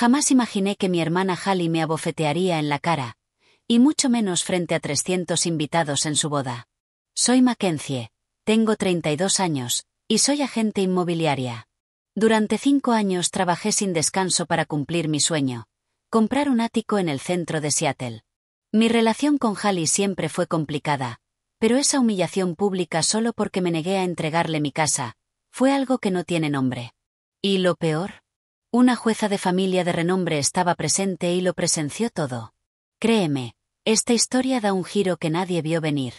Jamás imaginé que mi hermana Hallie me abofetearía en la cara, y mucho menos frente a 300 invitados en su boda. Soy Mackenzie, tengo 32 años, y soy agente inmobiliaria. Durante 5 años trabajé sin descanso para cumplir mi sueño: comprar un ático en el centro de Seattle. Mi relación con Hallie siempre fue complicada, pero esa humillación pública solo porque me negué a entregarle mi casa, fue algo que no tiene nombre. ¿Y lo peor? Una jueza de familia de renombre estaba presente y lo presenció todo. Créeme, esta historia da un giro que nadie vio venir.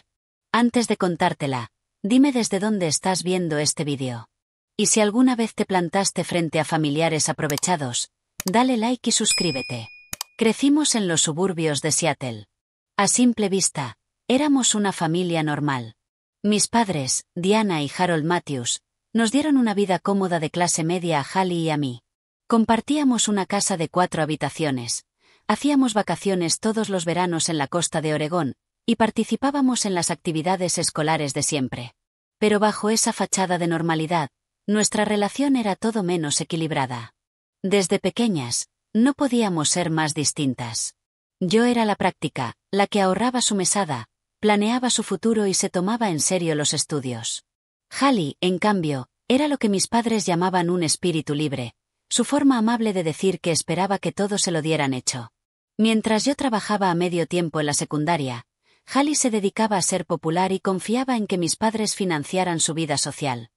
Antes de contártela, dime desde dónde estás viendo este vídeo. Y si alguna vez te plantaste frente a familiares aprovechados, dale like y suscríbete. Crecimos en los suburbios de Seattle. A simple vista, éramos una familia normal. Mis padres, Diana y Harold Matthews, nos dieron una vida cómoda de clase media a Hallie y a mí. Compartíamos una casa de 4 habitaciones, hacíamos vacaciones todos los veranos en la costa de Oregón, y participábamos en las actividades escolares de siempre. Pero bajo esa fachada de normalidad, nuestra relación era todo menos equilibrada. Desde pequeñas, no podíamos ser más distintas. Yo era la práctica, la que ahorraba su mesada, planeaba su futuro y se tomaba en serio los estudios. Hallie, en cambio, era lo que mis padres llamaban un espíritu libre, su forma amable de decir que esperaba que todo se lo dieran hecho. Mientras yo trabajaba a medio tiempo en la secundaria, Hallie se dedicaba a ser popular y confiaba en que mis padres financiaran su vida social.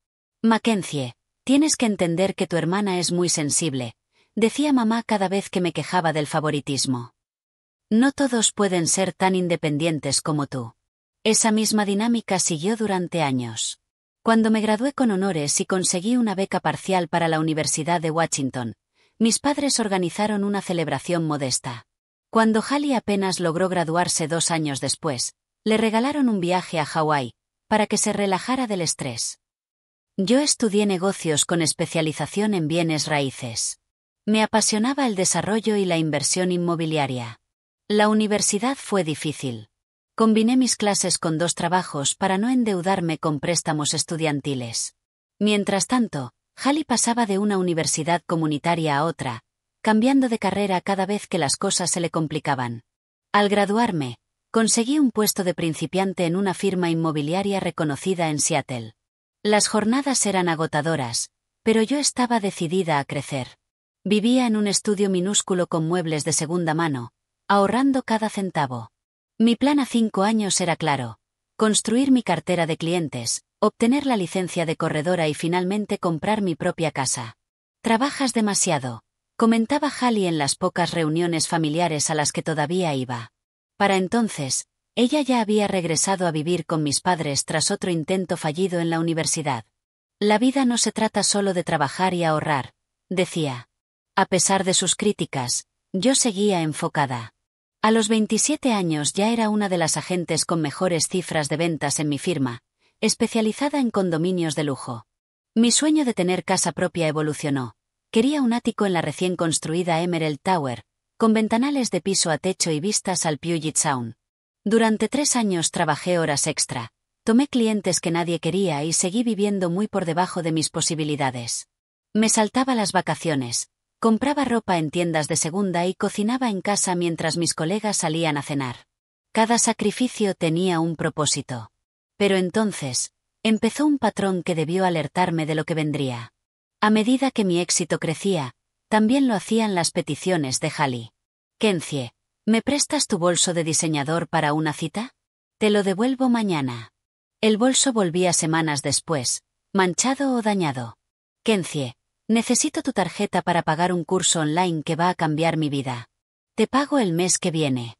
Mackenzie, tienes que entender que tu hermana es muy sensible, decía mamá cada vez que me quejaba del favoritismo. No todos pueden ser tan independientes como tú. Esa misma dinámica siguió durante años. Cuando me gradué con honores y conseguí una beca parcial para la Universidad de Washington, mis padres organizaron una celebración modesta. Cuando Hallie apenas logró graduarse 2 años después, le regalaron un viaje a Hawái, para que se relajara del estrés. Yo estudié negocios con especialización en bienes raíces. Me apasionaba el desarrollo y la inversión inmobiliaria. La universidad fue difícil. Combiné mis clases con 2 trabajos para no endeudarme con préstamos estudiantiles. Mientras tanto, Hallie pasaba de una universidad comunitaria a otra, cambiando de carrera cada vez que las cosas se le complicaban. Al graduarme, conseguí un puesto de principiante en una firma inmobiliaria reconocida en Seattle. Las jornadas eran agotadoras, pero yo estaba decidida a crecer. Vivía en un estudio minúsculo con muebles de segunda mano, ahorrando cada centavo. Mi plan a 5 años era claro: construir mi cartera de clientes, obtener la licencia de corredora y finalmente comprar mi propia casa. «Trabajas demasiado», comentaba Hallie en las pocas reuniones familiares a las que todavía iba. Para entonces, ella ya había regresado a vivir con mis padres tras otro intento fallido en la universidad. «La vida no se trata solo de trabajar y ahorrar», decía. A pesar de sus críticas, yo seguía enfocada. A los 27 años ya era una de las agentes con mejores cifras de ventas en mi firma, especializada en condominios de lujo. Mi sueño de tener casa propia evolucionó. Quería un ático en la recién construida Emerald Tower, con ventanales de piso a techo y vistas al Puget Sound. Durante 3 años trabajé horas extra, tomé clientes que nadie quería y seguí viviendo muy por debajo de mis posibilidades. Me saltaba las vacaciones, compraba ropa en tiendas de segunda y cocinaba en casa mientras mis colegas salían a cenar. Cada sacrificio tenía un propósito. Pero entonces, empezó un patrón que debió alertarme de lo que vendría. A medida que mi éxito crecía, también lo hacían las peticiones de Hallie. «Kenzie, ¿me prestas tu bolso de diseñador para una cita? Te lo devuelvo mañana». El bolso volvía semanas después, manchado o dañado. «Kenzie, necesito tu tarjeta para pagar un curso online que va a cambiar mi vida. Te pago el mes que viene».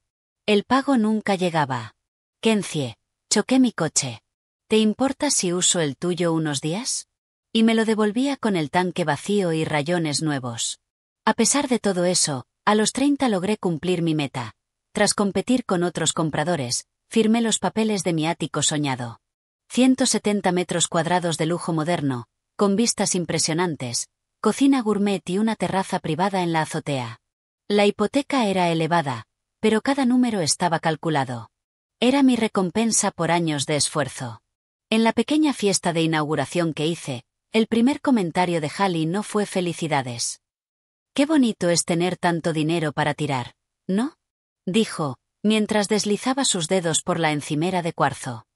El pago nunca llegaba. «Kenzie, choqué mi coche. ¿Te importa si uso el tuyo unos días?». Y me lo devolvía con el tanque vacío y rayones nuevos. A pesar de todo eso, a los 30 logré cumplir mi meta. Tras competir con otros compradores, firmé los papeles de mi ático soñado. 170 metros cuadrados de lujo moderno, con vistas impresionantes, cocina gourmet y una terraza privada en la azotea. La hipoteca era elevada, pero cada número estaba calculado. Era mi recompensa por años de esfuerzo. En la pequeña fiesta de inauguración que hice, el primer comentario de Hallie no fue «felicidades». Qué bonito es tener tanto dinero para tirar, ¿no? Dijo, mientras deslizaba sus dedos por la encimera de cuarzo.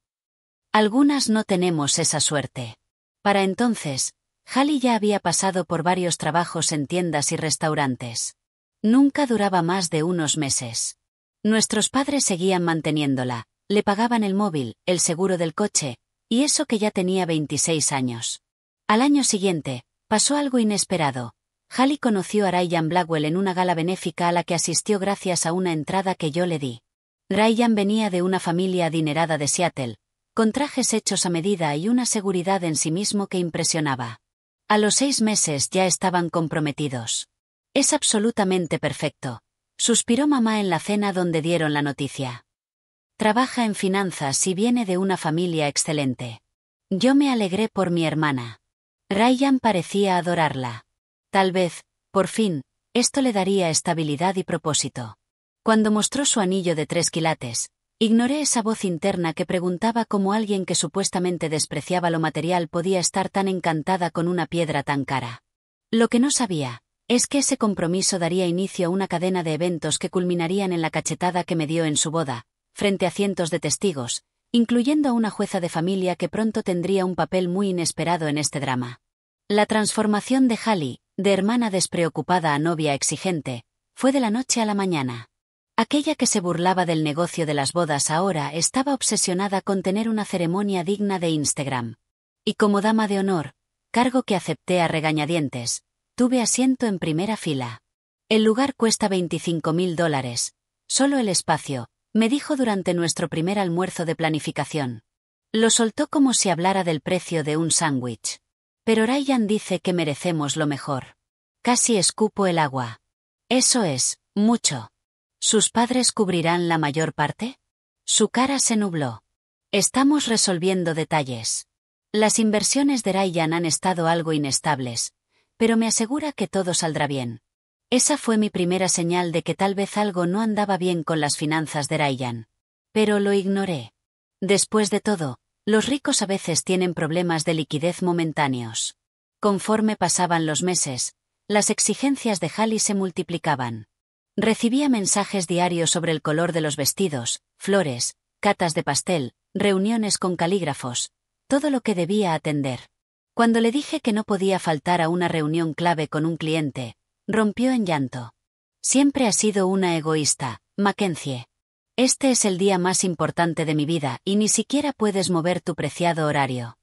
Algunas no tenemos esa suerte. Para entonces, Hallie ya había pasado por varios trabajos en tiendas y restaurantes. Nunca duraba más de unos meses. Nuestros padres seguían manteniéndola, le pagaban el móvil, el seguro del coche, y eso que ya tenía 26 años. Al año siguiente, pasó algo inesperado. Hallie conoció a Ryan Blackwell en una gala benéfica a la que asistió gracias a una entrada que yo le di. Ryan venía de una familia adinerada de Seattle, con trajes hechos a medida y una seguridad en sí mismo que impresionaba. A los 6 meses ya estaban comprometidos. Es absolutamente perfecto, suspiró mamá en la cena donde dieron la noticia. Trabaja en finanzas y viene de una familia excelente. Yo me alegré por mi hermana. Ryan parecía adorarla. Tal vez, por fin, esto le daría estabilidad y propósito. Cuando mostró su anillo de 3 quilates, ignoré esa voz interna que preguntaba cómo alguien que supuestamente despreciaba lo material podía estar tan encantada con una piedra tan cara. Lo que no sabía es que ese compromiso daría inicio a una cadena de eventos que culminarían en la cachetada que me dio en su boda, frente a cientos de testigos, incluyendo a una jueza de familia que pronto tendría un papel muy inesperado en este drama. La transformación de Hallie, de hermana despreocupada a novia exigente, fue de la noche a la mañana. Aquella que se burlaba del negocio de las bodas ahora estaba obsesionada con tener una ceremonia digna de Instagram. Y como dama de honor, cargo que acepté a regañadientes, tuve asiento en primera fila. El lugar cuesta $25.000, solo el espacio, me dijo durante nuestro primer almuerzo de planificación. Lo soltó como si hablara del precio de un sándwich. Pero Ryan dice que merecemos lo mejor. Casi escupo el agua. Eso es, mucho. ¿Sus padres cubrirán la mayor parte? Su cara se nubló. Estamos resolviendo detalles. Las inversiones de Ryan han estado algo inestables, pero me asegura que todo saldrá bien. Esa fue mi primera señal de que tal vez algo no andaba bien con las finanzas de Ryan. Pero lo ignoré. Después de todo, los ricos a veces tienen problemas de liquidez momentáneos. Conforme pasaban los meses, las exigencias de Hallie se multiplicaban. Recibía mensajes diarios sobre el color de los vestidos, flores, catas de pastel, reuniones con calígrafos, todo lo que debía atender. Cuando le dije que no podía faltar a una reunión clave con un cliente, rompió en llanto. Siempre has sido una egoísta, Mackenzie. Este es el día más importante de mi vida y ni siquiera puedes mover tu preciado horario.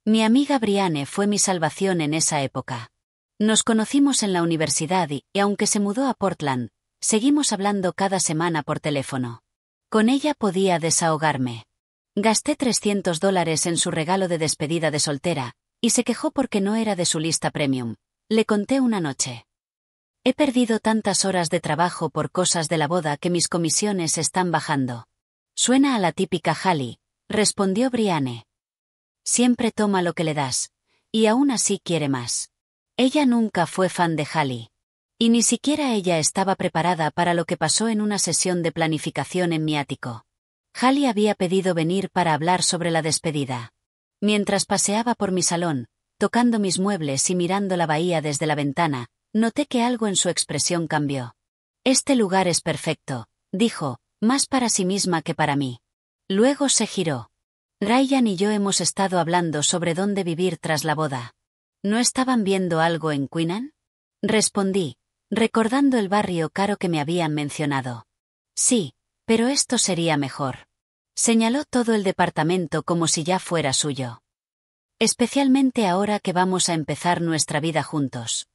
Mi amiga Brianne fue mi salvación en esa época. Nos conocimos en la universidad y, aunque se mudó a Portland, seguimos hablando cada semana por teléfono. Con ella podía desahogarme. Gasté $300 en su regalo de despedida de soltera, y se quejó porque no era de su lista premium. Le conté una noche. He perdido tantas horas de trabajo por cosas de la boda que mis comisiones están bajando. Suena a la típica Hallie, respondió Brianne. Siempre toma lo que le das, y aún así quiere más. Ella nunca fue fan de Hallie. Y ni siquiera ella estaba preparada para lo que pasó en una sesión de planificación en mi ático. Hallie había pedido venir para hablar sobre la despedida. Mientras paseaba por mi salón, tocando mis muebles y mirando la bahía desde la ventana, noté que algo en su expresión cambió. Este lugar es perfecto, dijo, más para sí misma que para mí. Luego se giró. Ryan y yo hemos estado hablando sobre dónde vivir tras la boda. ¿No estaban viendo algo en Queenan? Respondí, recordando el barrio caro que me habían mencionado. Sí, pero esto sería mejor. Señaló todo el departamento como si ya fuera suyo. Especialmente ahora que vamos a empezar nuestra vida juntos.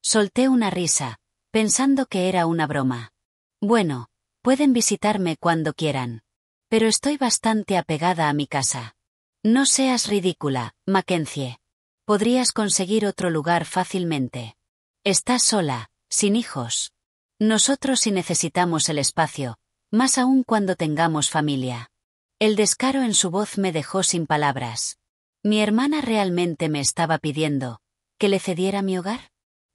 Solté una risa, pensando que era una broma. Bueno, pueden visitarme cuando quieran. Pero estoy bastante apegada a mi casa. No seas ridícula, Mackenzie. Podrías conseguir otro lugar fácilmente. Estás sola, sin hijos. Nosotros sí necesitamos el espacio, más aún cuando tengamos familia. El descaro en su voz me dejó sin palabras. ¿Mi hermana realmente me estaba pidiendo que le cediera mi hogar?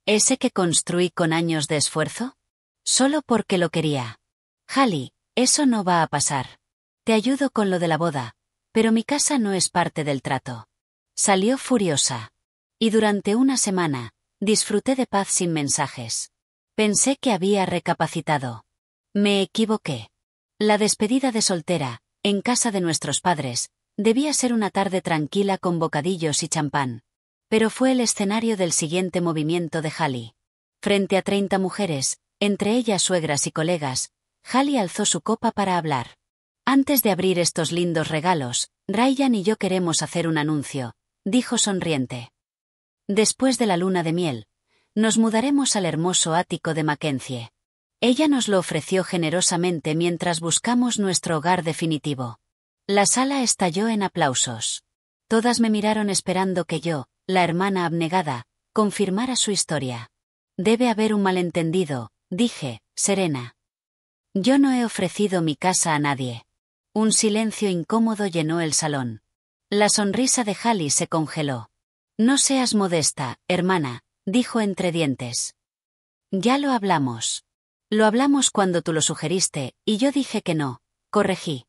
¿Ese que construí con años de esfuerzo? Solo porque lo quería. Hallie, eso no va a pasar. Te ayudo con lo de la boda, pero mi casa no es parte del trato. Salió furiosa. Y durante una semana, disfruté de paz sin mensajes. Pensé que había recapacitado. Me equivoqué. La despedida de soltera, en casa de nuestros padres, debía ser una tarde tranquila con bocadillos y champán. Pero fue el escenario del siguiente movimiento de Hallie. Frente a 30 mujeres, entre ellas suegras y colegas, Hallie alzó su copa para hablar. Antes de abrir estos lindos regalos, Ryan y yo queremos hacer un anuncio, dijo sonriente. Después de la luna de miel, nos mudaremos al hermoso ático de Mackenzie. Ella nos lo ofreció generosamente mientras buscamos nuestro hogar definitivo. La sala estalló en aplausos. Todas me miraron esperando que yo, la hermana abnegada, confirmara su historia. Debe haber un malentendido, dije, serena. Yo no he ofrecido mi casa a nadie. Un silencio incómodo llenó el salón. La sonrisa de Hallie se congeló. No seas modesta, hermana, dijo entre dientes. Ya lo hablamos. Lo hablamos cuando tú lo sugeriste, y yo dije que no, corregí.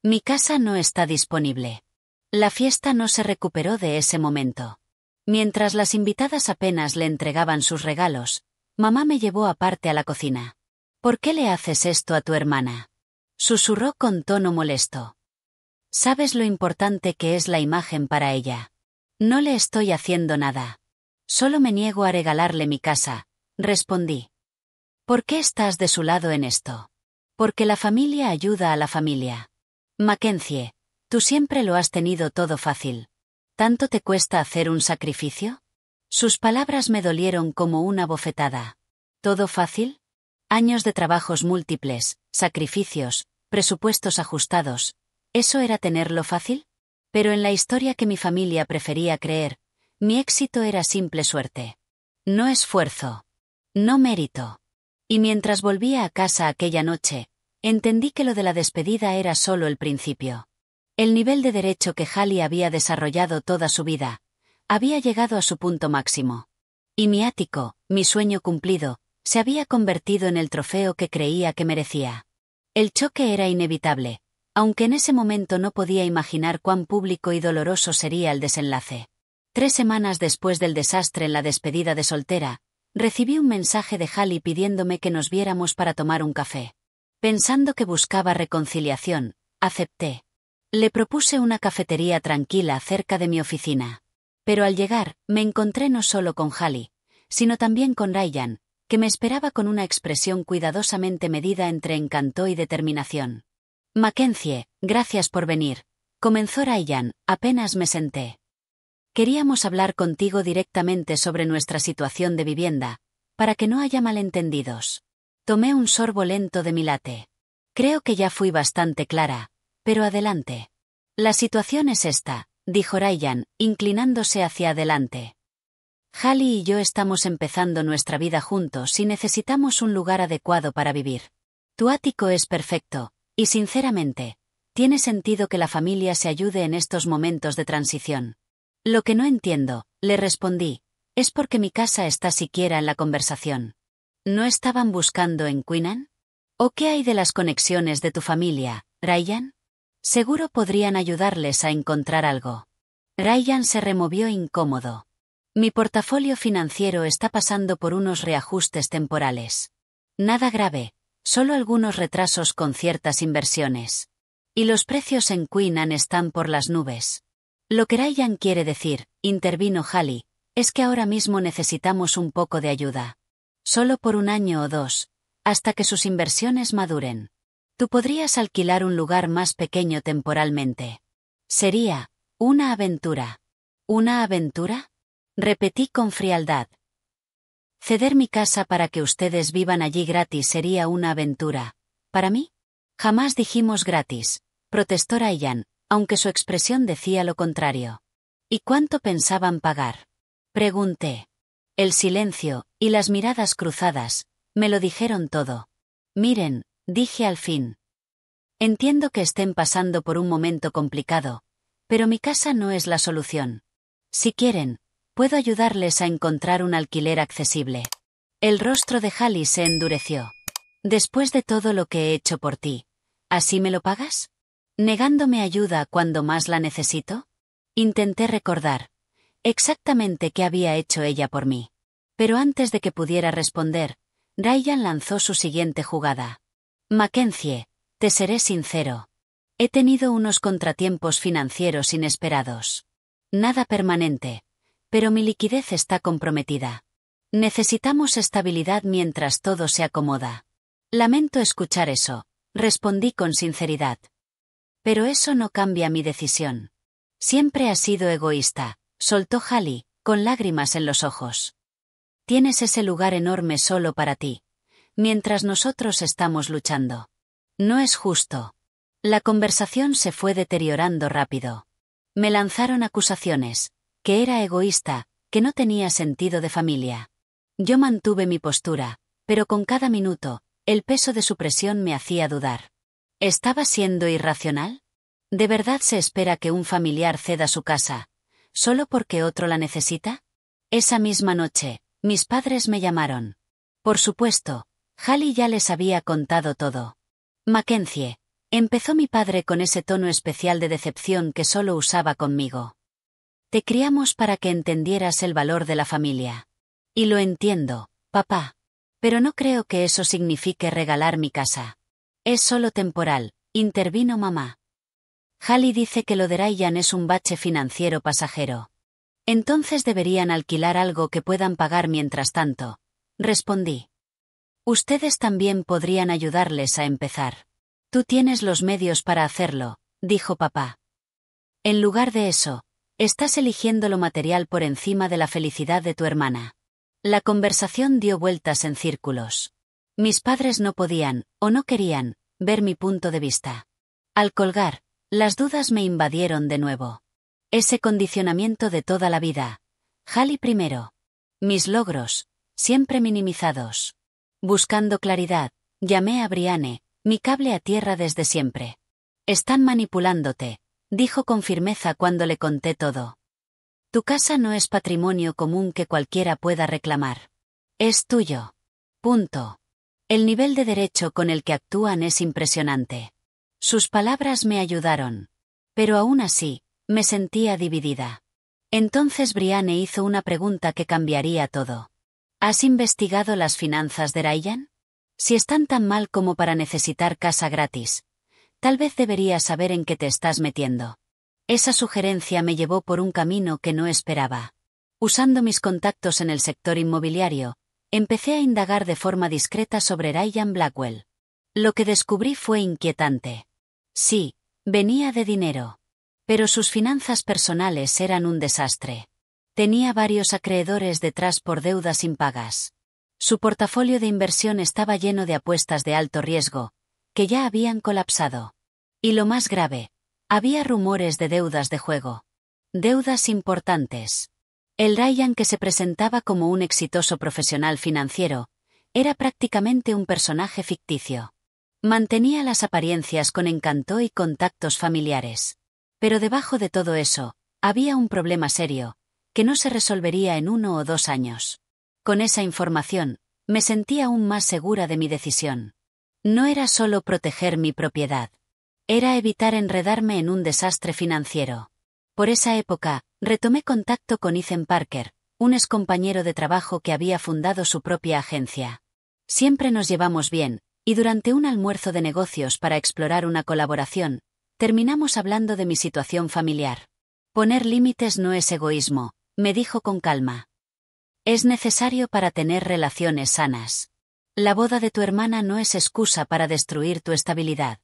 Mi casa no está disponible. La fiesta no se recuperó de ese momento. Mientras las invitadas apenas le entregaban sus regalos, mamá me llevó aparte a la cocina. ¿Por qué le haces esto a tu hermana? Susurró con tono molesto. ¿Sabes lo importante que es la imagen para ella? No le estoy haciendo nada. Solo me niego a regalarle mi casa, respondí. ¿Por qué estás de su lado en esto? Porque la familia ayuda a la familia. Mackenzie, tú siempre lo has tenido todo fácil. ¿Tanto te cuesta hacer un sacrificio? Sus palabras me dolieron como una bofetada. ¿Todo fácil? Años de trabajos múltiples, sacrificios, presupuestos ajustados. ¿Eso era tenerlo fácil? Pero en la historia que mi familia prefería creer, mi éxito era simple suerte. No esfuerzo. No mérito. Y mientras volvía a casa aquella noche, entendí que lo de la despedida era solo el principio. El nivel de derecho que Hallie había desarrollado toda su vida, había llegado a su punto máximo. Y mi ático, mi sueño cumplido, se había convertido en el trofeo que creía que merecía. El choque era inevitable, aunque en ese momento no podía imaginar cuán público y doloroso sería el desenlace. 3 semanas después del desastre en la despedida de soltera, recibí un mensaje de Hallie pidiéndome que nos viéramos para tomar un café. Pensando que buscaba reconciliación, acepté. Le propuse una cafetería tranquila cerca de mi oficina. Pero al llegar, me encontré no solo con Hallie, sino también con Ryan, que me esperaba con una expresión cuidadosamente medida entre encanto y determinación. Mackenzie, gracias por venir, comenzó Ryan, apenas me senté. Queríamos hablar contigo directamente sobre nuestra situación de vivienda, para que no haya malentendidos. Tomé un sorbo lento de mi latte. Creo que ya fui bastante clara, pero adelante. La situación es esta, dijo Ryan, inclinándose hacia adelante. Hallie y yo estamos empezando nuestra vida juntos y necesitamos un lugar adecuado para vivir. Tu ático es perfecto, y sinceramente, tiene sentido que la familia se ayude en estos momentos de transición. Lo que no entiendo, le respondí, es por qué mi casa está siquiera en la conversación. ¿No estaban buscando en Queenan? ¿O qué hay de las conexiones de tu familia, Ryan? Seguro podrían ayudarles a encontrar algo. Ryan se removió incómodo. Mi portafolio financiero está pasando por unos reajustes temporales. Nada grave, solo algunos retrasos con ciertas inversiones. Y los precios en Queenan están por las nubes. Lo que Ryan quiere decir, intervino Hallie, es que ahora mismo necesitamos un poco de ayuda. Solo por 1 año o 2, hasta que sus inversiones maduren. Tú podrías alquilar un lugar más pequeño temporalmente. Sería una aventura. ¿Una aventura? Repetí con frialdad. Ceder mi casa para que ustedes vivan allí gratis sería una aventura. ¿Para mí? Jamás dijimos gratis, protestó Ryan, aunque su expresión decía lo contrario. ¿Y cuánto pensaban pagar? Pregunté. El silencio, y las miradas cruzadas, me lo dijeron todo. Miren, dije al fin. Entiendo que estén pasando por un momento complicado, pero mi casa no es la solución. Si quieren, puedo ayudarles a encontrar un alquiler accesible. El rostro de Hallie se endureció. Después de todo lo que he hecho por ti, ¿así me lo pagas? ¿Negándome ayuda cuando más la necesito? Intenté recordar exactamente qué había hecho ella por mí. Pero antes de que pudiera responder, Ryan lanzó su siguiente jugada. Mackenzie, te seré sincero. He tenido unos contratiempos financieros inesperados. Nada permanente, pero mi liquidez está comprometida. Necesitamos estabilidad mientras todo se acomoda. Lamento escuchar eso, respondí con sinceridad. Pero eso no cambia mi decisión. Siempre has sido egoísta, soltó Hallie, con lágrimas en los ojos. Tienes ese lugar enorme solo para ti, mientras nosotros estamos luchando. No es justo. La conversación se fue deteriorando rápido. Me lanzaron acusaciones, que era egoísta, que no tenía sentido de familia. Yo mantuve mi postura, pero con cada minuto, el peso de su presión me hacía dudar. ¿Estaba siendo irracional? ¿De verdad se espera que un familiar ceda su casa, solo porque otro la necesita? Esa misma noche, mis padres me llamaron. Por supuesto, Hallie ya les había contado todo. Mackenzie, empezó mi padre con ese tono especial de decepción que solo usaba conmigo. Te criamos para que entendieras el valor de la familia. Y lo entiendo, papá. Pero no creo que eso signifique regalar mi casa. Es solo temporal, intervino mamá. Hallie dice que lo de Ryan es un bache financiero pasajero. Entonces deberían alquilar algo que puedan pagar mientras tanto, respondí. Ustedes también podrían ayudarles a empezar. Tú tienes los medios para hacerlo, dijo papá. En lugar de eso, estás eligiendo lo material por encima de la felicidad de tu hermana. La conversación dio vueltas en círculos. Mis padres no podían, o no querían, ver mi punto de vista. Al colgar, las dudas me invadieron de nuevo. Ese condicionamiento de toda la vida. Hallie primero. Mis logros, siempre minimizados. Buscando claridad, llamé a Brianne, mi cable a tierra desde siempre. Están manipulándote, dijo con firmeza cuando le conté todo. Tu casa no es patrimonio común que cualquiera pueda reclamar. Es tuyo. Punto. El nivel de derecho con el que actúan es impresionante. Sus palabras me ayudaron. Pero aún así, me sentía dividida. Entonces Brianne hizo una pregunta que cambiaría todo. ¿Has investigado las finanzas de Ryan? Si están tan mal como para necesitar casa gratis, tal vez deberías saber en qué te estás metiendo. Esa sugerencia me llevó por un camino que no esperaba. Usando mis contactos en el sector inmobiliario, empecé a indagar de forma discreta sobre Ryan Blackwell. Lo que descubrí fue inquietante. Sí, venía de dinero. Pero sus finanzas personales eran un desastre. Tenía varios acreedores detrás por deudas impagas. Su portafolio de inversión estaba lleno de apuestas de alto riesgo, que ya habían colapsado. Y lo más grave, había rumores de deudas de juego. Deudas importantes. El Ryan que se presentaba como un exitoso profesional financiero, era prácticamente un personaje ficticio. Mantenía las apariencias con encanto y contactos familiares. Pero debajo de todo eso, había un problema serio, que no se resolvería en 1 o 2 años. Con esa información, me sentía aún más segura de mi decisión. No era solo proteger mi propiedad. Era evitar enredarme en un desastre financiero. Por esa época, retomé contacto con Ethan Parker, un excompañero de trabajo que había fundado su propia agencia. Siempre nos llevamos bien, y durante un almuerzo de negocios para explorar una colaboración, terminamos hablando de mi situación familiar. Poner límites no es egoísmo, me dijo con calma. Es necesario para tener relaciones sanas. La boda de tu hermana no es excusa para destruir tu estabilidad.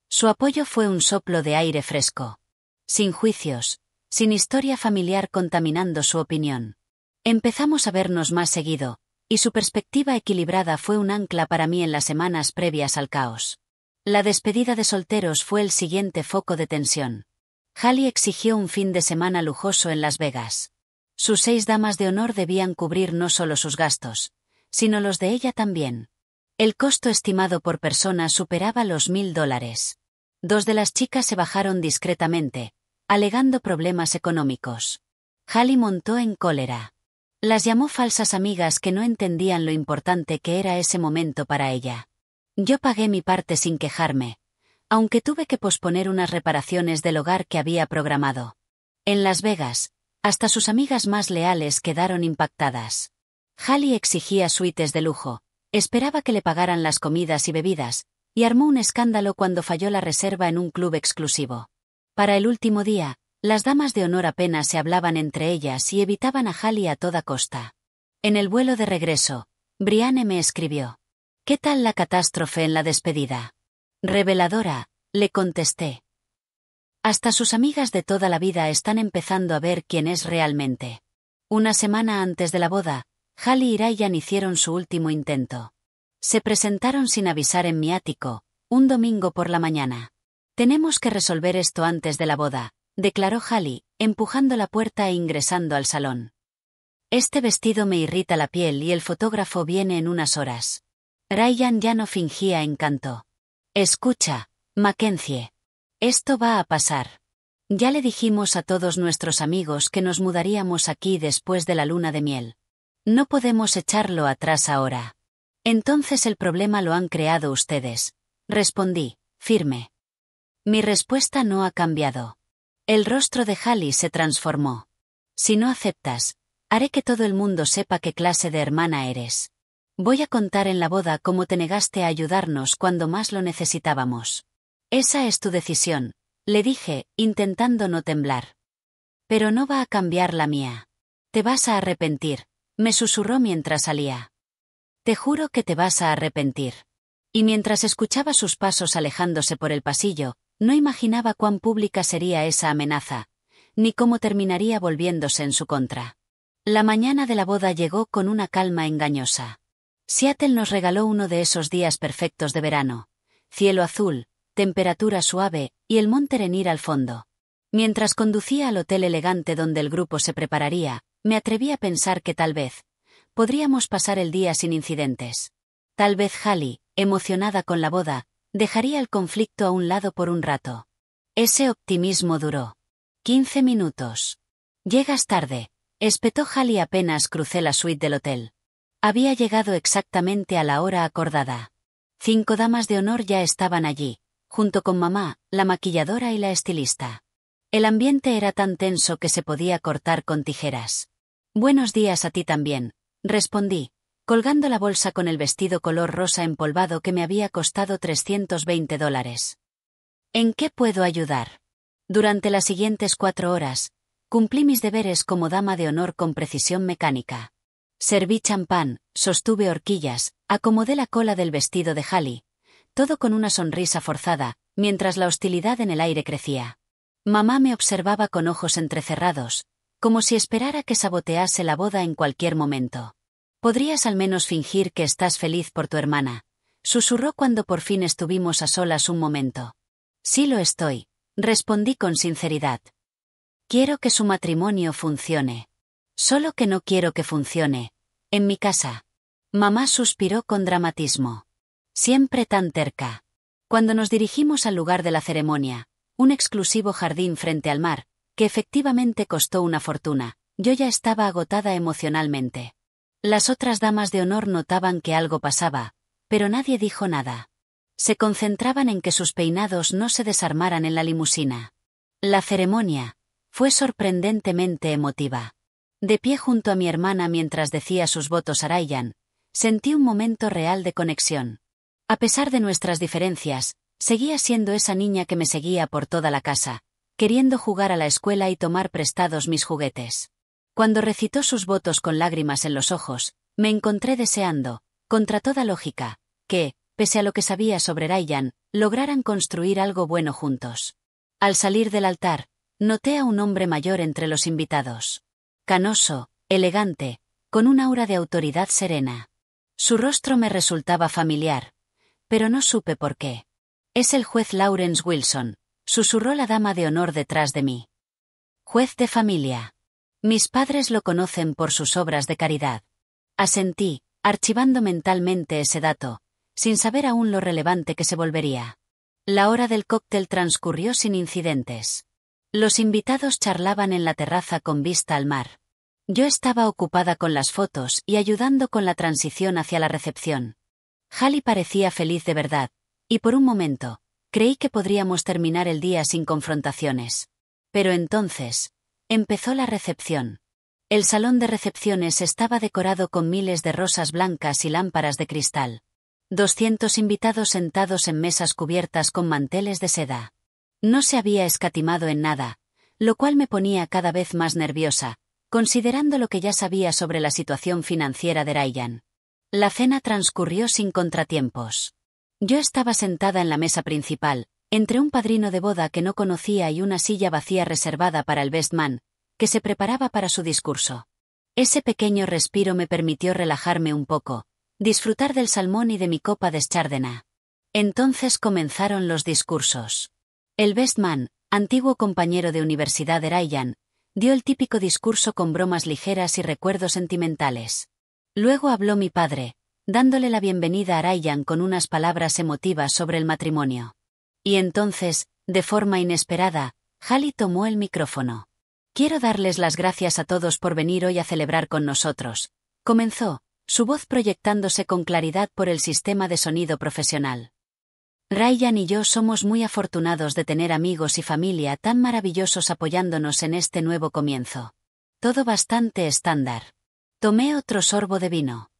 Su apoyo fue un soplo de aire fresco. Sin juicios, sin historia familiar contaminando su opinión. Empezamos a vernos más seguido, y su perspectiva equilibrada fue un ancla para mí en las semanas previas al caos. La despedida de solteros fue el siguiente foco de tensión. Hallie exigió un fin de semana lujoso en Las Vegas. Sus 6 damas de honor debían cubrir no solo sus gastos, sino los de ella también. El costo estimado por persona superaba los $1,000. 2 de las chicas se bajaron discretamente, alegando problemas económicos. Hallie montó en cólera. Las llamó falsas amigas que no entendían lo importante que era ese momento para ella. Yo pagué mi parte sin quejarme, aunque tuve que posponer unas reparaciones del hogar que había programado. En Las Vegas, hasta sus amigas más leales quedaron impactadas. Hallie exigía suites de lujo, Esperaba que le pagaran las comidas y bebidas, y armó un escándalo cuando falló la reserva en un club exclusivo. Para el último día, las damas de honor apenas se hablaban entre ellas y evitaban a Hallie a toda costa. En el vuelo de regreso, Brianne me escribió: «¿Qué tal la catástrofe en la despedida?» «Reveladora», le contesté. Hasta sus amigas de toda la vida están empezando a ver quién es realmente. Una semana antes de la boda, Hallie y Ryan hicieron su último intento. Se presentaron sin avisar en mi ático, un domingo por la mañana. «Tenemos que resolver esto antes de la boda», declaró Hallie, empujando la puerta e ingresando al salón. «Este vestido me irrita la piel y el fotógrafo viene en unas horas». Ryan ya no fingía encanto. «Escucha, Mackenzie. Esto va a pasar. Ya le dijimos a todos nuestros amigos que nos mudaríamos aquí después de la luna de miel. No podemos echarlo atrás ahora». «Entonces el problema lo han creado ustedes», respondí, firme. Mi respuesta no ha cambiado. El rostro de Hallie se transformó. «Si no aceptas, haré que todo el mundo sepa qué clase de hermana eres. Voy a contar en la boda cómo te negaste a ayudarnos cuando más lo necesitábamos». «Esa es tu decisión», le dije, intentando no temblar. «Pero no va a cambiar la mía. Te vas a arrepentir», me susurró mientras salía. «Te juro que te vas a arrepentir». Y mientras escuchaba sus pasos alejándose por el pasillo, no imaginaba cuán pública sería esa amenaza, ni cómo terminaría volviéndose en su contra. La mañana de la boda llegó con una calma engañosa. Seattle nos regaló uno de esos días perfectos de verano. Cielo azul, temperatura suave, y el monte Rainier al fondo. Mientras conducía al hotel elegante donde el grupo se prepararía, me atreví a pensar que tal vez podríamos pasar el día sin incidentes. Tal vez Hallie, emocionada con la boda, dejaría el conflicto a un lado por un rato. Ese optimismo duró 15 minutos. «Llegas tarde», espetó Hallie apenas crucé la suite del hotel. Había llegado exactamente a la hora acordada. 5 damas de honor ya estaban allí, junto con mamá, la maquilladora y la estilista. El ambiente era tan tenso que se podía cortar con tijeras. «Buenos días a ti también», respondí, colgando la bolsa con el vestido color rosa empolvado que me había costado $320. «¿En qué puedo ayudar?» Durante las siguientes 4 horas, cumplí mis deberes como dama de honor con precisión mecánica. Serví champán, sostuve horquillas, acomodé la cola del vestido de Hallie, todo con una sonrisa forzada, mientras la hostilidad en el aire crecía. Mamá me observaba con ojos entrecerrados, como si esperara que sabotease la boda en cualquier momento. «Podrías al menos fingir que estás feliz por tu hermana», susurró cuando por fin estuvimos a solas un momento. «Sí lo estoy», respondí con sinceridad. «Quiero que su matrimonio funcione. Solo que no quiero que funcione en mi casa». Mamá suspiró con dramatismo. Siempre tan terca. Cuando nos dirigimos al lugar de la ceremonia, un exclusivo jardín frente al mar, que efectivamente costó una fortuna, yo ya estaba agotada emocionalmente. Las otras damas de honor notaban que algo pasaba, pero nadie dijo nada. Se concentraban en que sus peinados no se desarmaran en la limusina. La ceremonia fue sorprendentemente emotiva. De pie junto a mi hermana mientras decía sus votos a Ryan, sentí un momento real de conexión. A pesar de nuestras diferencias, seguía siendo esa niña que me seguía por toda la casa, queriendo jugar a la escuela y tomar prestados mis juguetes. Cuando recitó sus votos con lágrimas en los ojos, me encontré deseando, contra toda lógica, que, pese a lo que sabía sobre Ryan, lograran construir algo bueno juntos. Al salir del altar, noté a un hombre mayor entre los invitados. Canoso, elegante, con un aura de autoridad serena. Su rostro me resultaba familiar, pero no supe por qué. «Es el juez Lawrence Wilson», susurró la dama de honor detrás de mí. «Juez de familia. Mis padres lo conocen por sus obras de caridad». Asentí, archivando mentalmente ese dato, sin saber aún lo relevante que se volvería. La hora del cóctel transcurrió sin incidentes. Los invitados charlaban en la terraza con vista al mar. Yo estaba ocupada con las fotos y ayudando con la transición hacia la recepción. Hallie parecía feliz de verdad, y por un momento, creí que podríamos terminar el día sin confrontaciones. Pero entonces, empezó la recepción. El salón de recepciones estaba decorado con miles de rosas blancas y lámparas de cristal. 200 invitados sentados en mesas cubiertas con manteles de seda. No se había escatimado en nada, lo cual me ponía cada vez más nerviosa, considerando lo que ya sabía sobre la situación financiera de Ryan. La cena transcurrió sin contratiempos. Yo estaba sentada en la mesa principal, entre un padrino de boda que no conocía y una silla vacía reservada para el best man, que se preparaba para su discurso. Ese pequeño respiro me permitió relajarme un poco, disfrutar del salmón y de mi copa de Chardonnay. Entonces comenzaron los discursos. El best man, antiguo compañero de universidad de Ryan, dio el típico discurso con bromas ligeras y recuerdos sentimentales. Luego habló mi padre, dándole la bienvenida a Ryan con unas palabras emotivas sobre el matrimonio. Y entonces, de forma inesperada, Hallie tomó el micrófono. «Quiero darles las gracias a todos por venir hoy a celebrar con nosotros», comenzó, su voz proyectándose con claridad por el sistema de sonido profesional. «Ryan y yo somos muy afortunados de tener amigos y familia tan maravillosos apoyándonos en este nuevo comienzo. Todo bastante estándar». Tomé otro sorbo de vino.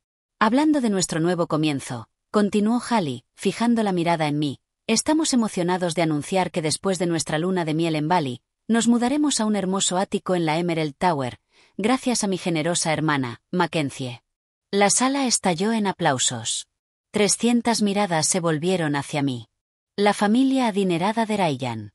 «Hablando de nuestro nuevo comienzo», continuó Hallie, fijando la mirada en mí, «estamos emocionados de anunciar que después de nuestra luna de miel en Bali, nos mudaremos a un hermoso ático en la Emerald Tower, gracias a mi generosa hermana, Mackenzie». La sala estalló en aplausos. 300 miradas se volvieron hacia mí. La familia adinerada de Ryan.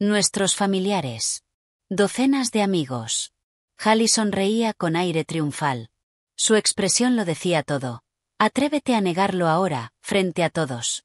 Nuestros familiares. Docenas de amigos. Hallie sonreía con aire triunfal. Su expresión lo decía todo. «Atrévete a negarlo ahora, frente a todos».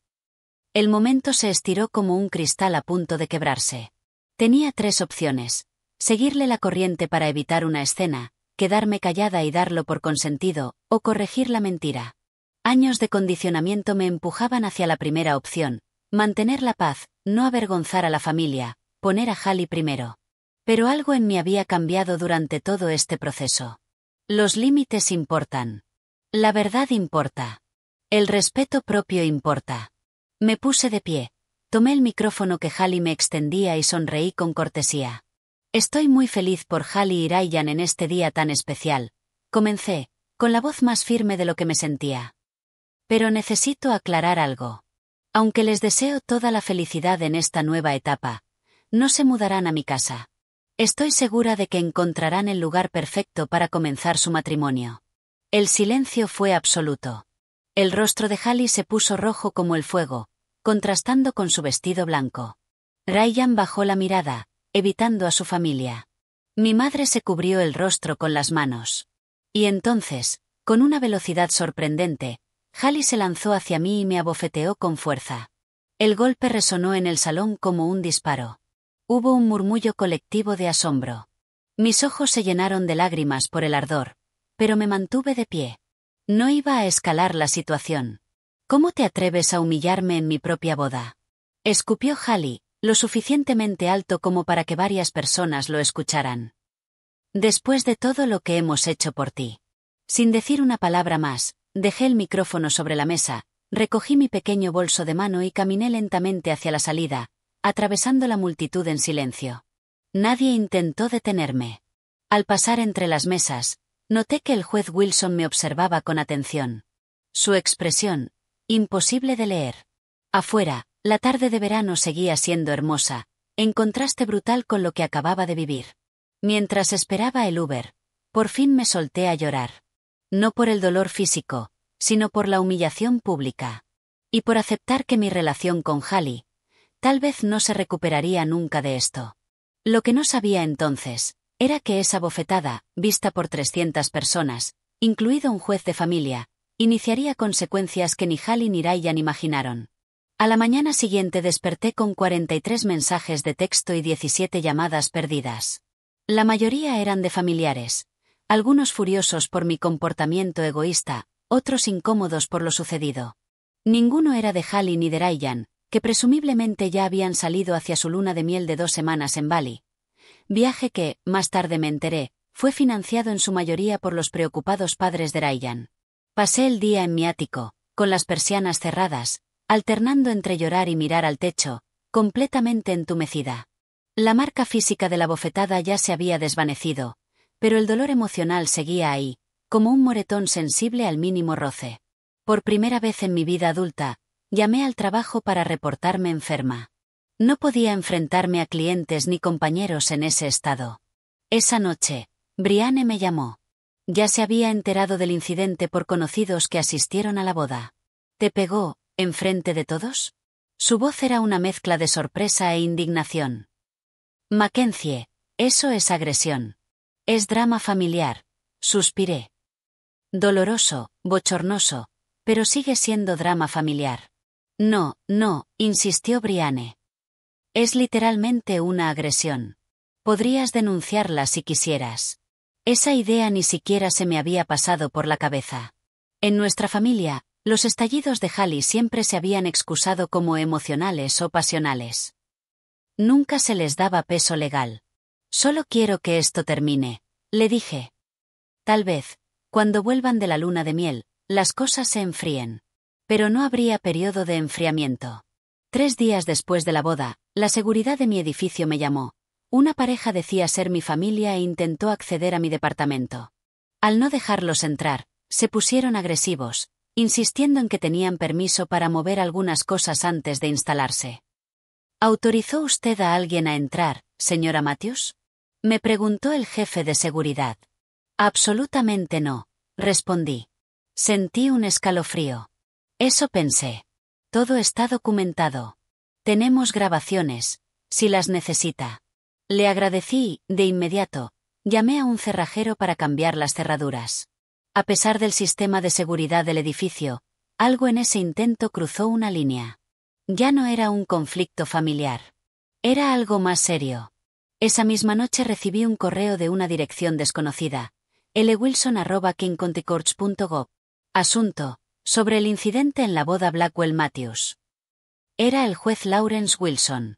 El momento se estiró como un cristal a punto de quebrarse. Tenía 3 opciones: seguirle la corriente para evitar una escena, quedarme callada y darlo por consentido, o corregir la mentira. Años de condicionamiento me empujaban hacia la primera opción: mantener la paz, no avergonzar a la familia, poner a Hallie primero. Pero algo en mí había cambiado durante todo este proceso. Los límites importan. La verdad importa. El respeto propio importa. Me puse de pie. Tomé el micrófono que Hallie me extendía y sonreí con cortesía. «Estoy muy feliz por Hallie y Ryan en este día tan especial», comencé, con la voz más firme de lo que me sentía. «Pero necesito aclarar algo. Aunque les deseo toda la felicidad en esta nueva etapa, no se mudarán a mi casa. Estoy segura de que encontrarán el lugar perfecto para comenzar su matrimonio». El silencio fue absoluto. El rostro de Hallie se puso rojo como el fuego, contrastando con su vestido blanco. Ryan bajó la mirada, evitando a su familia. Mi madre se cubrió el rostro con las manos. Y entonces, con una velocidad sorprendente, Hallie se lanzó hacia mí y me abofeteó con fuerza. El golpe resonó en el salón como un disparo. Hubo un murmullo colectivo de asombro. Mis ojos se llenaron de lágrimas por el ardor, pero me mantuve de pie. No iba a escalar la situación. «¿Cómo te atreves a humillarme en mi propia boda?», escupió Hallie, lo suficientemente alto como para que varias personas lo escucharan. «Después de todo lo que hemos hecho por ti». Sin decir una palabra más, dejé el micrófono sobre la mesa, recogí mi pequeño bolso de mano y caminé lentamente hacia la salida, atravesando la multitud en silencio. Nadie intentó detenerme. Al pasar entre las mesas, noté que el juez Wilson me observaba con atención. Su expresión, imposible de leer. Afuera, la tarde de verano seguía siendo hermosa, en contraste brutal con lo que acababa de vivir. Mientras esperaba el Uber, por fin me solté a llorar. No por el dolor físico, sino por la humillación pública. Y por aceptar que mi relación con Hallie, tal vez no se recuperaría nunca de esto. Lo que no sabía entonces, era que esa bofetada, vista por 300 personas, incluido un juez de familia, iniciaría consecuencias que ni Hallie ni Ryan imaginaron. A la mañana siguiente desperté con 43 mensajes de texto y 17 llamadas perdidas. La mayoría eran de familiares, algunos furiosos por mi comportamiento egoísta, otros incómodos por lo sucedido. Ninguno era de Hallie ni de Ryan, que presumiblemente ya habían salido hacia su luna de miel de 2 semanas en Bali. Viaje que, más tarde me enteré, fue financiado en su mayoría por los preocupados padres de Ryan. Pasé el día en mi ático, con las persianas cerradas, alternando entre llorar y mirar al techo, completamente entumecida. La marca física de la bofetada ya se había desvanecido, pero el dolor emocional seguía ahí, como un moretón sensible al mínimo roce. Por primera vez en mi vida adulta, llamé al trabajo para reportarme enferma. No podía enfrentarme a clientes ni compañeros en ese estado. Esa noche, Brianne me llamó. Ya se había enterado del incidente por conocidos que asistieron a la boda. ¿Te pegó, enfrente de todos? Su voz era una mezcla de sorpresa e indignación. Mackenzie, eso es agresión. Es drama familiar, suspiré. Doloroso, bochornoso, pero sigue siendo drama familiar. No, no, insistió Brianne. Es literalmente una agresión. Podrías denunciarla si quisieras. Esa idea ni siquiera se me había pasado por la cabeza. En nuestra familia, los estallidos de Hallie siempre se habían excusado como emocionales o pasionales. Nunca se les daba peso legal. Solo quiero que esto termine, le dije. Tal vez, cuando vuelvan de la luna de miel, las cosas se enfríen. Pero no habría periodo de enfriamiento. 3 días después de la boda, la seguridad de mi edificio me llamó. Una pareja decía ser mi familia e intentó acceder a mi departamento. Al no dejarlos entrar, se pusieron agresivos, insistiendo en que tenían permiso para mover algunas cosas antes de instalarse. ¿Autorizó usted a alguien a entrar, señora Matthews? Me preguntó el jefe de seguridad. Absolutamente no, respondí. Sentí un escalofrío. Eso pensé. Todo está documentado. Tenemos grabaciones, si las necesita. Le agradecí, de inmediato, llamé a un cerrajero para cambiar las cerraduras. A pesar del sistema de seguridad del edificio, algo en ese intento cruzó una línea. Ya no era un conflicto familiar. Era algo más serio. Esa misma noche recibí un correo de una dirección desconocida, lwilson@kingcountycourts.gov. Asunto, sobre el incidente en la boda Blackwell Matthews. Era el juez Lawrence Wilson.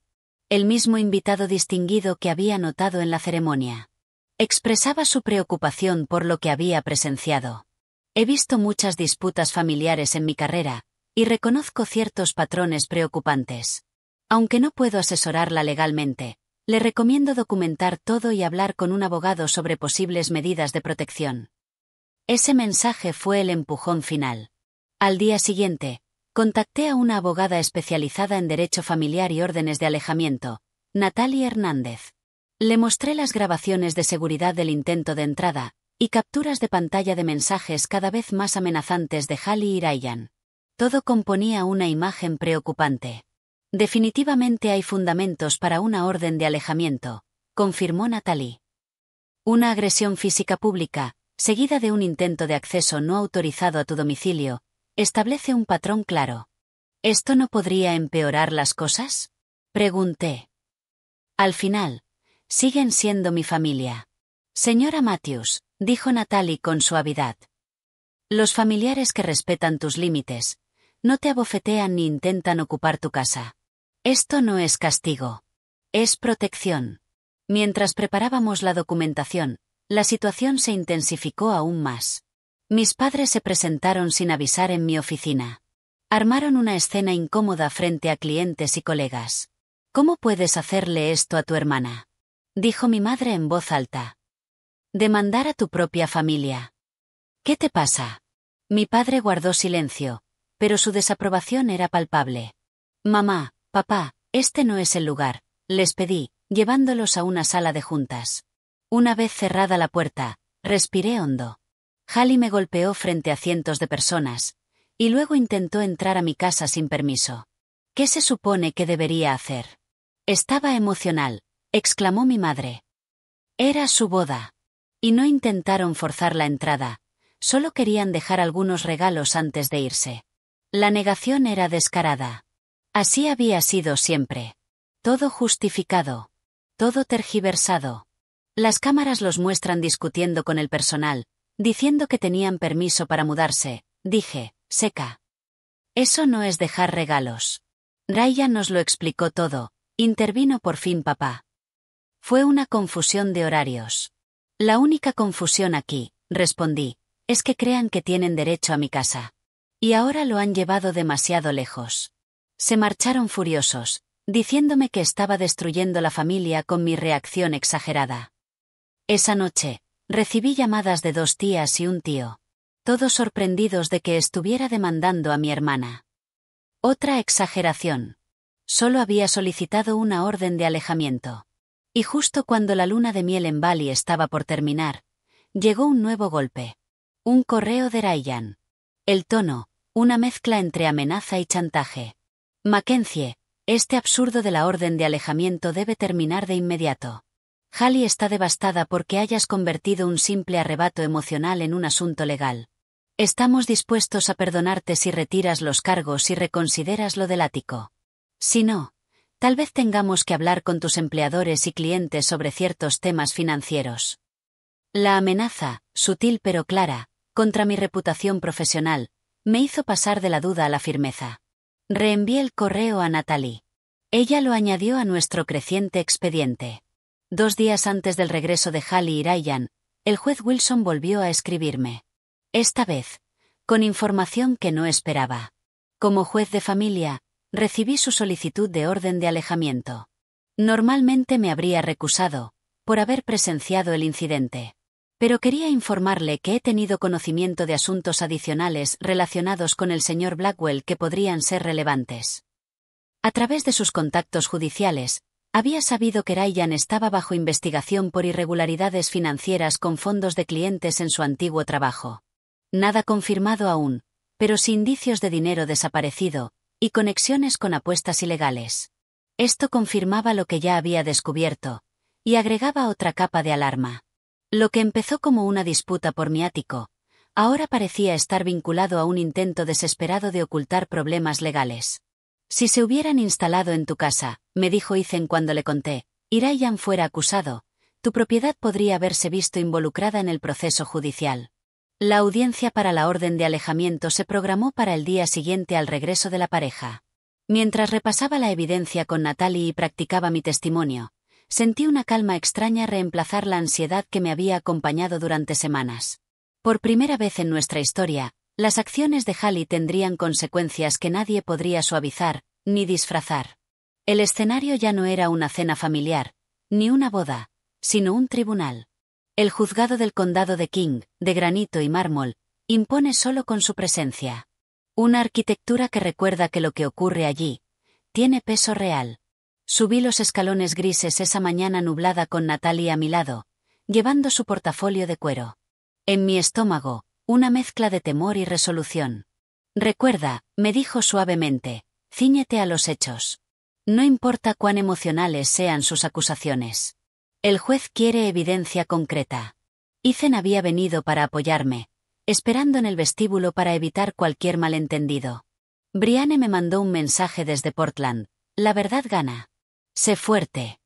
El mismo invitado distinguido que había notado en la ceremonia. Expresaba su preocupación por lo que había presenciado. He visto muchas disputas familiares en mi carrera, y reconozco ciertos patrones preocupantes. Aunque no puedo asesorarla legalmente, le recomiendo documentar todo y hablar con un abogado sobre posibles medidas de protección. Ese mensaje fue el empujón final. Al día siguiente, contacté a una abogada especializada en derecho familiar y órdenes de alejamiento, Natalie Hernández. Le mostré las grabaciones de seguridad del intento de entrada, y capturas de pantalla de mensajes cada vez más amenazantes de Hallie y Ryan. Todo componía una imagen preocupante. Definitivamente hay fundamentos para una orden de alejamiento, confirmó Natalie. Una agresión física pública, seguida de un intento de acceso no autorizado a tu domicilio, establece un patrón claro. ¿Esto no podría empeorar las cosas? Pregunté. Al final, siguen siendo mi familia. Señora Matthews, dijo Natalie con suavidad. Los familiares que respetan tus límites, no te abofetean ni intentan ocupar tu casa. Esto no es castigo. Es protección. Mientras preparábamos la documentación, la situación se intensificó aún más. Mis padres se presentaron sin avisar en mi oficina. Armaron una escena incómoda frente a clientes y colegas. ¿Cómo puedes hacerle esto a tu hermana?, dijo mi madre en voz alta. Demandar a tu propia familia. ¿Qué te pasa? Mi padre guardó silencio, pero su desaprobación era palpable. Mamá, papá, este no es el lugar, les pedí, llevándolos a una sala de juntas. Una vez cerrada la puerta, respiré hondo. Hallie me golpeó frente a cientos de personas, y luego intentó entrar a mi casa sin permiso. ¿Qué se supone que debería hacer? Estaba emocional, exclamó mi madre. Era su boda. Y no intentaron forzar la entrada, solo querían dejar algunos regalos antes de irse. La negación era descarada. Así había sido siempre. Todo justificado. Todo tergiversado. Las cámaras los muestran discutiendo con el personal, diciendo que tenían permiso para mudarse, dije, seca. Eso no es dejar regalos. Ryan nos lo explicó todo, intervino por fin papá. Fue una confusión de horarios. La única confusión aquí, respondí, es que crean que tienen derecho a mi casa. Y ahora lo han llevado demasiado lejos. Se marcharon furiosos, diciéndome que estaba destruyendo la familia con mi reacción exagerada. Esa noche, recibí llamadas de 2 tías y un tío. Todos sorprendidos de que estuviera demandando a mi hermana. Otra exageración. Solo había solicitado una orden de alejamiento. Y justo cuando la luna de miel en Bali estaba por terminar, llegó un nuevo golpe. Un correo de Ryan. El tono, una mezcla entre amenaza y chantaje. Mackenzie, este absurdo de la orden de alejamiento debe terminar de inmediato. Hallie está devastada porque hayas convertido un simple arrebato emocional en un asunto legal. Estamos dispuestos a perdonarte si retiras los cargos y reconsideras lo del ático. Si no, tal vez tengamos que hablar con tus empleadores y clientes sobre ciertos temas financieros. La amenaza, sutil pero clara, contra mi reputación profesional, me hizo pasar de la duda a la firmeza. Reenvié el correo a Natalie. Ella lo añadió a nuestro creciente expediente. 2 días antes del regreso de Hallie y Ryan, el juez Wilson volvió a escribirme. Esta vez, con información que no esperaba. Como juez de familia, recibí su solicitud de orden de alejamiento. Normalmente me habría recusado, por haber presenciado el incidente. Pero quería informarle que he tenido conocimiento de asuntos adicionales relacionados con el señor Blackwell que podrían ser relevantes. A través de sus contactos judiciales, había sabido que Ryan estaba bajo investigación por irregularidades financieras con fondos de clientes en su antiguo trabajo. Nada confirmado aún, pero sí indicios de dinero desaparecido, y conexiones con apuestas ilegales. Esto confirmaba lo que ya había descubierto, y agregaba otra capa de alarma. Lo que empezó como una disputa por mi ático, ahora parecía estar vinculado a un intento desesperado de ocultar problemas legales. Si se hubieran instalado en tu casa, me dijo Ethan cuando le conté, y Ryan fuera acusado, tu propiedad podría haberse visto involucrada en el proceso judicial. La audiencia para la orden de alejamiento se programó para el día siguiente al regreso de la pareja. Mientras repasaba la evidencia con Natalie y practicaba mi testimonio, sentí una calma extraña reemplazar la ansiedad que me había acompañado durante semanas. Por primera vez en nuestra historia, las acciones de Hallie tendrían consecuencias que nadie podría suavizar, ni disfrazar. El escenario ya no era una cena familiar, ni una boda, sino un tribunal. El juzgado del condado de King, de granito y mármol, impone solo con su presencia. Una arquitectura que recuerda que lo que ocurre allí tiene peso real. Subí los escalones grises esa mañana nublada con Natalie a mi lado, llevando su portafolio de cuero. En mi estómago, una mezcla de temor y resolución. Recuerda, me dijo suavemente, cíñete a los hechos. No importa cuán emocionales sean sus acusaciones. El juez quiere evidencia concreta. Ethan había venido para apoyarme, esperando en el vestíbulo para evitar cualquier malentendido. Brianne me mandó un mensaje desde Portland. La verdad gana. Sé fuerte.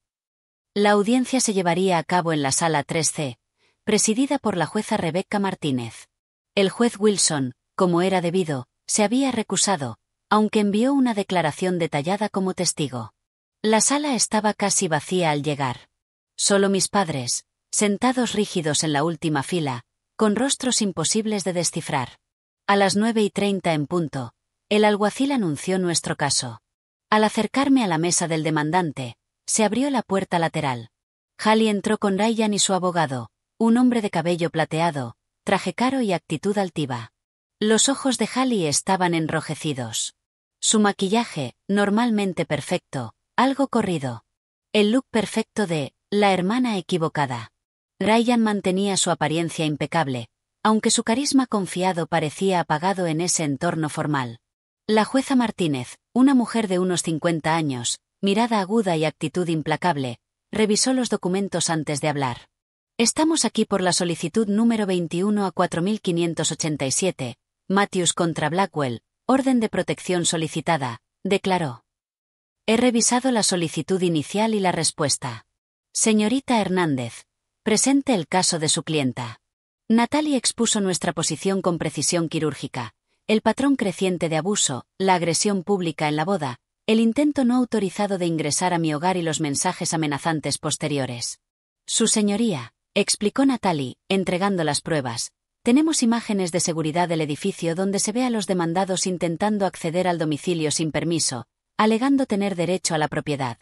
La audiencia se llevaría a cabo en la sala 3C, presidida por la jueza Rebecca Martínez. El juez Wilson, como era debido, se había recusado, aunque envió una declaración detallada como testigo. La sala estaba casi vacía al llegar. Solo mis padres, sentados rígidos en la última fila, con rostros imposibles de descifrar. A las 9:30 en punto, el alguacil anunció nuestro caso. Al acercarme a la mesa del demandante, se abrió la puerta lateral. Hallie entró con Ryan y su abogado, un hombre de cabello plateado, traje caro y actitud altiva. Los ojos de Hallie estaban enrojecidos. Su maquillaje, normalmente perfecto, algo corrido. El look perfecto de la hermana equivocada. Ryan mantenía su apariencia impecable, aunque su carisma confiado parecía apagado en ese entorno formal. La jueza Martínez, una mujer de unos 50 años, mirada aguda y actitud implacable, revisó los documentos antes de hablar. Estamos aquí por la solicitud número 21 a 4587, Matthews contra Blackwell, orden de protección solicitada, declaró. He revisado la solicitud inicial y la respuesta. Señorita Hernández, presente el caso de su clienta. Natalie expuso nuestra posición con precisión quirúrgica. El patrón creciente de abuso, la agresión pública en la boda, el intento no autorizado de ingresar a mi hogar y los mensajes amenazantes posteriores. Su señoría, explicó Natalie, entregando las pruebas. Tenemos imágenes de seguridad del edificio donde se ve a los demandados intentando acceder al domicilio sin permiso, alegando tener derecho a la propiedad.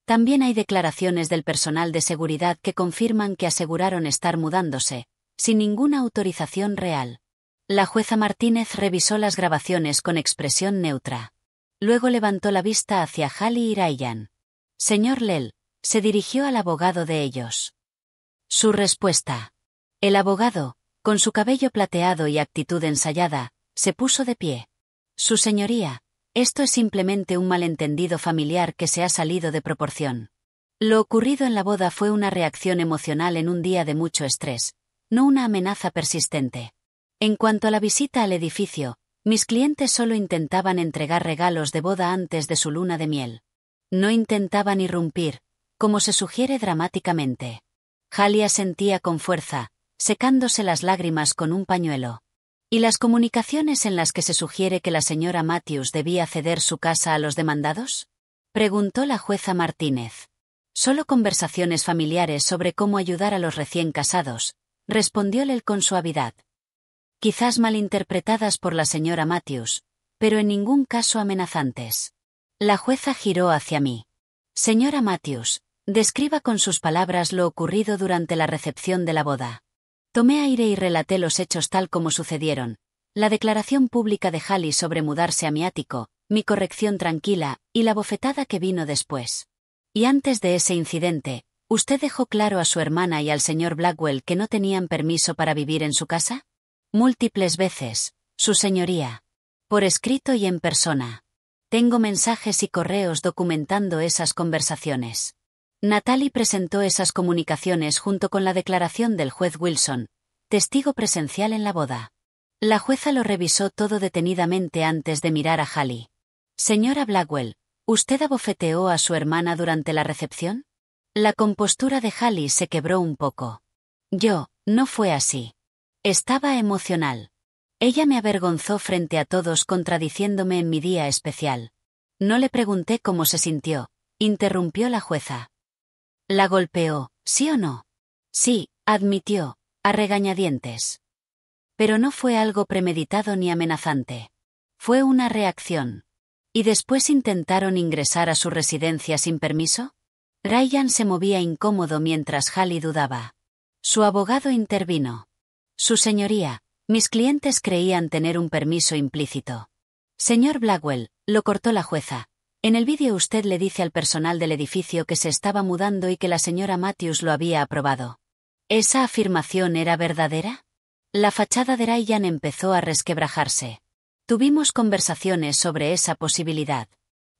También hay declaraciones del personal de seguridad que confirman que aseguraron estar mudándose, sin ninguna autorización real. La jueza Martínez revisó las grabaciones con expresión neutra. Luego levantó la vista hacia Hali y Ryan. Señor Lell, se dirigió al abogado de ellos. Su respuesta. El abogado, con su cabello plateado y actitud ensayada, se puso de pie. Su señoría, esto es simplemente un malentendido familiar que se ha salido de proporción. Lo ocurrido en la boda fue una reacción emocional en un día de mucho estrés, no una amenaza persistente. En cuanto a la visita al edificio, mis clientes solo intentaban entregar regalos de boda antes de su luna de miel. No intentaban irrumpir, como se sugiere dramáticamente. Hali asentía con fuerza, secándose las lágrimas con un pañuelo. ¿Y las comunicaciones en las que se sugiere que la señora Matthews debía ceder su casa a los demandados? Preguntó la jueza Martínez. Solo conversaciones familiares sobre cómo ayudar a los recién casados, respondió Lell con suavidad. Quizás malinterpretadas por la señora Matthews, pero en ningún caso amenazantes. La jueza giró hacia mí. Señora Matthews, describa con sus palabras lo ocurrido durante la recepción de la boda. Tomé aire y relaté los hechos tal como sucedieron, la declaración pública de Hali sobre mudarse a mi ático, mi corrección tranquila, y la bofetada que vino después. Y antes de ese incidente, ¿usted dejó claro a su hermana y al señor Blackwell que no tenían permiso para vivir en su casa? Múltiples veces, su señoría. Por escrito y en persona. Tengo mensajes y correos documentando esas conversaciones. Natalie presentó esas comunicaciones junto con la declaración del juez Wilson, testigo presencial en la boda. La jueza lo revisó todo detenidamente antes de mirar a Hali. Señora Blackwell, ¿usted abofeteó a su hermana durante la recepción? La compostura de Hali se quebró un poco. No fue así. Estaba emocional. Ella me avergonzó frente a todos contradiciéndome en mi día especial. No le pregunté cómo se sintió, interrumpió la jueza. ¿La golpeó, sí o no? Sí, admitió, a regañadientes. Pero no fue algo premeditado ni amenazante. Fue una reacción. ¿Y después intentaron ingresar a su residencia sin permiso? Ryan se movía incómodo mientras Hali dudaba. Su abogado intervino. Su señoría, mis clientes creían tener un permiso implícito. Señor Blackwell, lo cortó la jueza. En el vídeo usted le dice al personal del edificio que se estaba mudando y que la señora Matthews lo había aprobado. ¿Esa afirmación era verdadera? La fachada de Ryan empezó a resquebrajarse. Tuvimos conversaciones sobre esa posibilidad.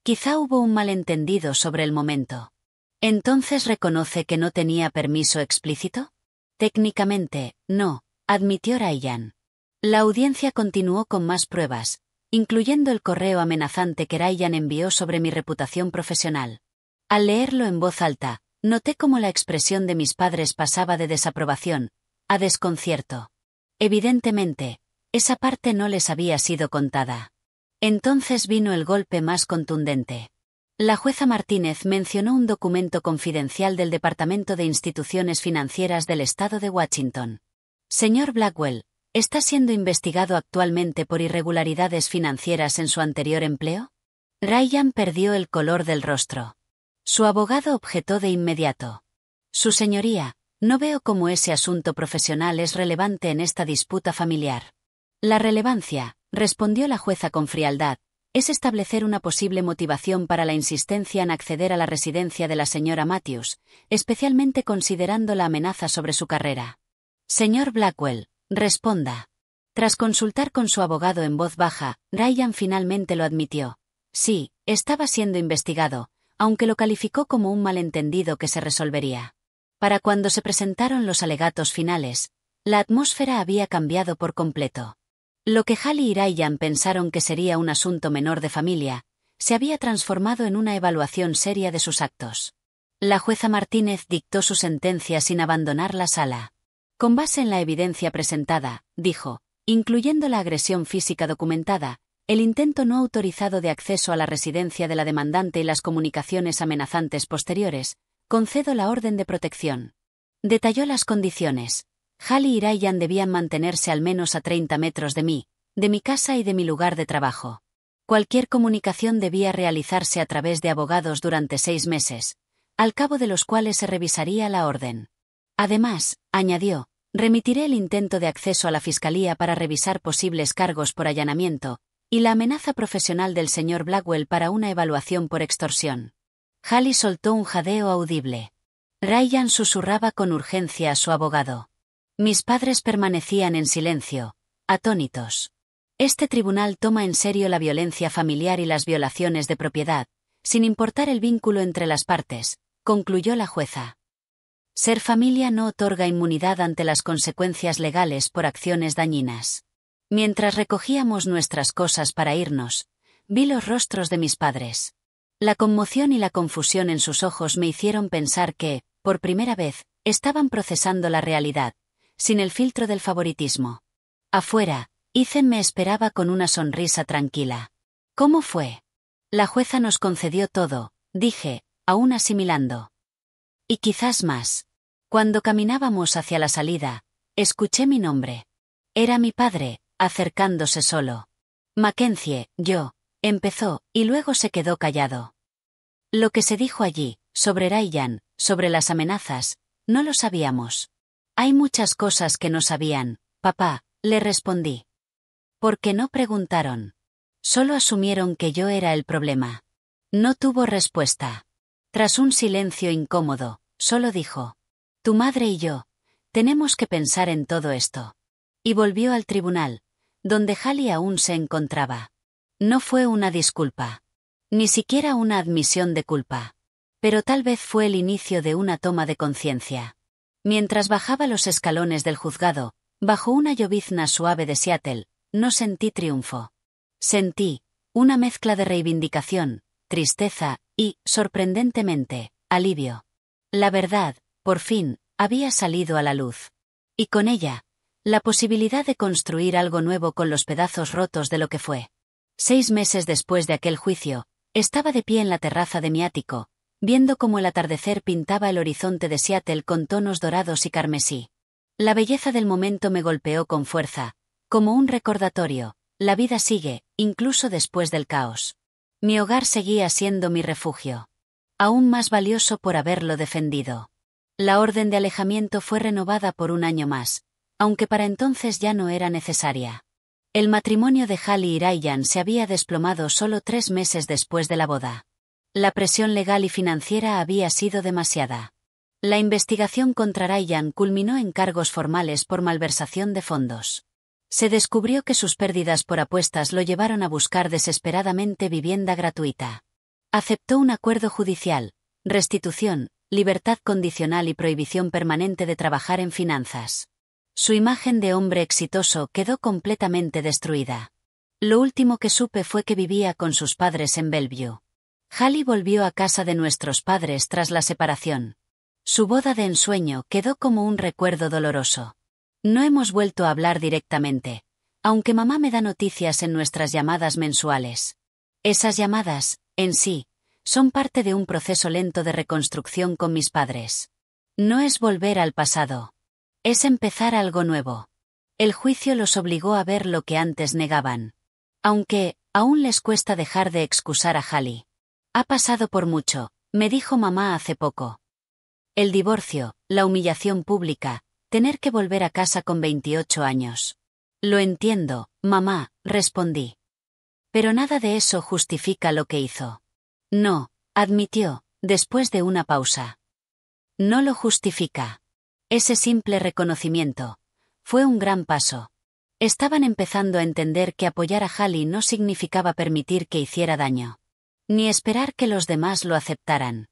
Quizá hubo un malentendido sobre el momento. ¿Entonces reconoce que no tenía permiso explícito? Técnicamente, no, admitió Ryan. La audiencia continuó con más pruebas, incluyendo el correo amenazante que Ryan envió sobre mi reputación profesional. Al leerlo en voz alta, noté cómo la expresión de mis padres pasaba de desaprobación a desconcierto. Evidentemente, esa parte no les había sido contada. Entonces vino el golpe más contundente. La jueza Martínez mencionó un documento confidencial del Departamento de Instituciones Financieras del Estado de Washington. Señor Blackwell, ¿está siendo investigado actualmente por irregularidades financieras en su anterior empleo? Ryan perdió el color del rostro. Su abogado objetó de inmediato. Su señoría, no veo cómo ese asunto profesional es relevante en esta disputa familiar. La relevancia, respondió la jueza con frialdad, es establecer una posible motivación para la insistencia en acceder a la residencia de la señora Matthews, especialmente considerando la amenaza sobre su carrera. Señor Blackwell, responda. Tras consultar con su abogado en voz baja, Ryan finalmente lo admitió. Sí, estaba siendo investigado, aunque lo calificó como un malentendido que se resolvería. Para cuando se presentaron los alegatos finales, la atmósfera había cambiado por completo. Lo que Hali y Ryan pensaron que sería un asunto menor de familia, se había transformado en una evaluación seria de sus actos. La jueza Martínez dictó su sentencia sin abandonar la sala. Con base en la evidencia presentada, dijo, incluyendo la agresión física documentada, el intento no autorizado de acceso a la residencia de la demandante y las comunicaciones amenazantes posteriores, concedo la orden de protección. Detalló las condiciones. Hali y Ryan debían mantenerse al menos a 30 metros de mí, de mi casa y de mi lugar de trabajo. Cualquier comunicación debía realizarse a través de abogados durante 6 meses, al cabo de los cuales se revisaría la orden. Además, añadió, remitiré el intento de acceso a la fiscalía para revisar posibles cargos por allanamiento, y la amenaza profesional del señor Blackwell para una evaluación por extorsión. Hallie soltó un jadeo audible. Ryan susurraba con urgencia a su abogado. Mis padres permanecían en silencio, atónitos. Este tribunal toma en serio la violencia familiar y las violaciones de propiedad, sin importar el vínculo entre las partes, concluyó la jueza. Ser familia no otorga inmunidad ante las consecuencias legales por acciones dañinas. Mientras recogíamos nuestras cosas para irnos, vi los rostros de mis padres. La conmoción y la confusión en sus ojos me hicieron pensar que, por primera vez, estaban procesando la realidad, sin el filtro del favoritismo. Afuera, Ethan me esperaba con una sonrisa tranquila. ¿Cómo fue? La jueza nos concedió todo, dije, aún asimilando. Y quizás más. Cuando caminábamos hacia la salida, escuché mi nombre. Era mi padre, acercándose solo. Mackenzie, yo, empezó, y luego se quedó callado. Lo que se dijo allí, sobre Ryan, sobre las amenazas, no lo sabíamos. Hay muchas cosas que no sabían, papá, le respondí. ¿Por qué no preguntaron? Solo asumieron que yo era el problema. No tuvo respuesta. Tras un silencio incómodo, solo dijo: tu madre y yo, tenemos que pensar en todo esto. Y volvió al tribunal, donde Hallie aún se encontraba. No fue una disculpa. Ni siquiera una admisión de culpa. Pero tal vez fue el inicio de una toma de conciencia. Mientras bajaba los escalones del juzgado, bajo una llovizna suave de Seattle, no sentí triunfo. Sentí una mezcla de reivindicación, tristeza y, sorprendentemente, alivio. La verdad, por fin, había salido a la luz. Y con ella, la posibilidad de construir algo nuevo con los pedazos rotos de lo que fue. 6 meses después de aquel juicio, estaba de pie en la terraza de mi ático, viendo cómo el atardecer pintaba el horizonte de Seattle con tonos dorados y carmesí. La belleza del momento me golpeó con fuerza, como un recordatorio: la vida sigue, incluso después del caos. Mi hogar seguía siendo mi refugio. Aún más valioso por haberlo defendido. La orden de alejamiento fue renovada por 1 año más, aunque para entonces ya no era necesaria. El matrimonio de Hallie y Ryan se había desplomado solo 3 meses después de la boda. La presión legal y financiera había sido demasiada. La investigación contra Ryan culminó en cargos formales por malversación de fondos. Se descubrió que sus pérdidas por apuestas lo llevaron a buscar desesperadamente vivienda gratuita. Aceptó un acuerdo judicial, restitución, libertad condicional y prohibición permanente de trabajar en finanzas. Su imagen de hombre exitoso quedó completamente destruida. Lo último que supe fue que vivía con sus padres en Bellevue. Hallie volvió a casa de nuestros padres tras la separación. Su boda de ensueño quedó como un recuerdo doloroso. No hemos vuelto a hablar directamente, aunque mamá me da noticias en nuestras llamadas mensuales. Esas llamadas, en sí, son parte de un proceso lento de reconstrucción con mis padres. No es volver al pasado. Es empezar algo nuevo. El juicio los obligó a ver lo que antes negaban. Aunque, aún les cuesta dejar de excusar a Hallie. Ha pasado por mucho, me dijo mamá hace poco. El divorcio, la humillación pública, tener que volver a casa con 28 años. Lo entiendo, mamá, respondí. Pero nada de eso justifica lo que hizo. No, admitió, después de una pausa. No lo justifica. Ese simple reconocimiento fue un gran paso. Estaban empezando a entender que apoyar a Hallie no significaba permitir que hiciera daño. Ni esperar que los demás lo aceptaran.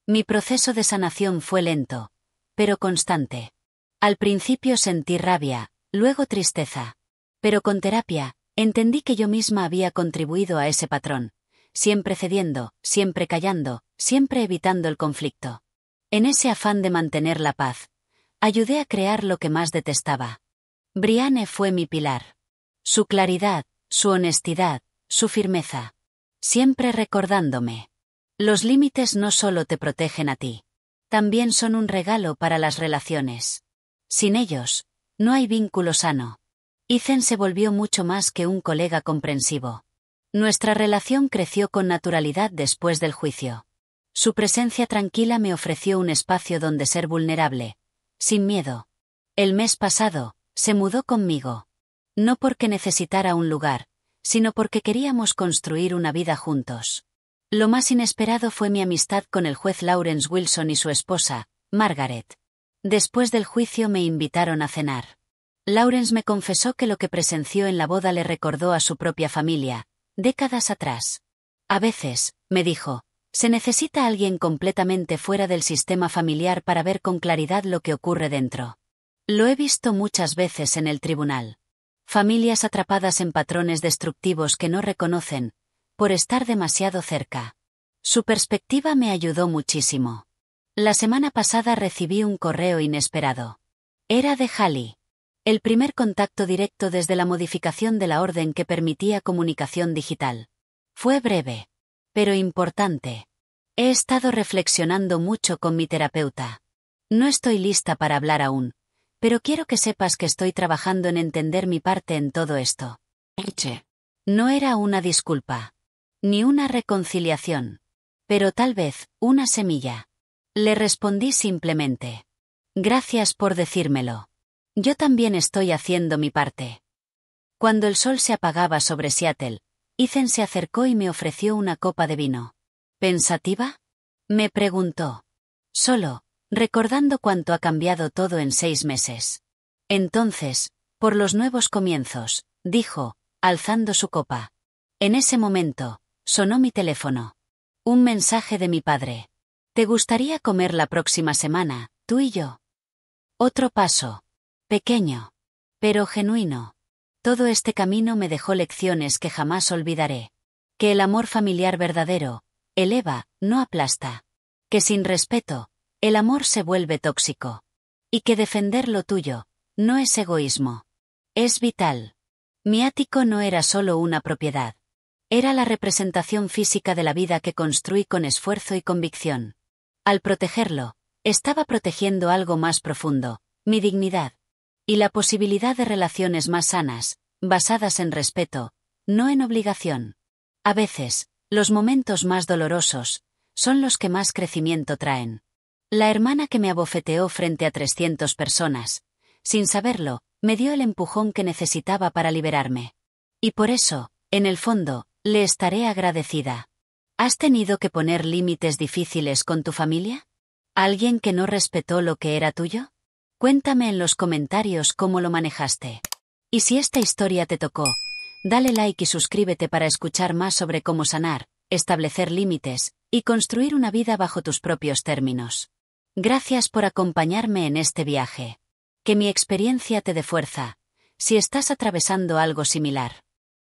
Mi proceso de sanación fue lento, pero constante. Al principio sentí rabia, luego tristeza. Pero con terapia, entendí que yo misma había contribuido a ese patrón. Siempre cediendo, siempre callando, siempre evitando el conflicto. En ese afán de mantener la paz, ayudé a crear lo que más detestaba. Brianne fue mi pilar. Su claridad, su honestidad, su firmeza. Siempre recordándome. Los límites no solo te protegen a ti. También son un regalo para las relaciones. Sin ellos, no hay vínculo sano. Ethan se volvió mucho más que un colega comprensivo. Nuestra relación creció con naturalidad después del juicio. Su presencia tranquila me ofreció un espacio donde ser vulnerable, sin miedo. El mes pasado, se mudó conmigo. No porque necesitara un lugar, sino porque queríamos construir una vida juntos. Lo más inesperado fue mi amistad con el juez Lawrence Wilson y su esposa, Margaret. Después del juicio me invitaron a cenar. Lawrence me confesó que lo que presenció en la boda le recordó a su propia familia, décadas atrás. A veces, me dijo, se necesita alguien completamente fuera del sistema familiar para ver con claridad lo que ocurre dentro. Lo he visto muchas veces en el tribunal. Familias atrapadas en patrones destructivos que no reconocen, por estar demasiado cerca. Su perspectiva me ayudó muchísimo. La semana pasada recibí un correo inesperado. Era de Hallie. El primer contacto directo desde la modificación de la orden que permitía comunicación digital. Fue breve, pero importante. He estado reflexionando mucho con mi terapeuta. No estoy lista para hablar aún, pero quiero que sepas que estoy trabajando en entender mi parte en todo esto. No era una disculpa, ni una reconciliación, pero tal vez una semilla. Le respondí simplemente. Gracias por decírmelo. Yo también estoy haciendo mi parte. Cuando el sol se apagaba sobre Seattle, Ethan se acercó y me ofreció una copa de vino. ¿Pensativa? Me preguntó. Solo, recordando cuánto ha cambiado todo en 6 meses. Entonces, por los nuevos comienzos, dijo, alzando su copa. En ese momento, sonó mi teléfono. Un mensaje de mi padre. ¿Te gustaría comer la próxima semana, tú y yo? Otro paso. Pequeño. Pero genuino. Todo este camino me dejó lecciones que jamás olvidaré. Que el amor familiar verdadero, eleva, no aplasta. Que sin respeto, el amor se vuelve tóxico. Y que defender lo tuyo, no es egoísmo. Es vital. Mi ático no era solo una propiedad. Era la representación física de la vida que construí con esfuerzo y convicción. Al protegerlo, estaba protegiendo algo más profundo, mi dignidad. Y la posibilidad de relaciones más sanas, basadas en respeto, no en obligación. A veces, los momentos más dolorosos, son los que más crecimiento traen. La hermana que me abofeteó frente a 300 personas, sin saberlo, me dio el empujón que necesitaba para liberarme. Y por eso, en el fondo, le estaré agradecida. ¿Has tenido que poner límites difíciles con tu familia? ¿Alguien que no respetó lo que era tuyo? Cuéntame en los comentarios cómo lo manejaste. Y si esta historia te tocó, dale like y suscríbete para escuchar más sobre cómo sanar, establecer límites, y construir una vida bajo tus propios términos. Gracias por acompañarme en este viaje. Que mi experiencia te dé fuerza, si estás atravesando algo similar.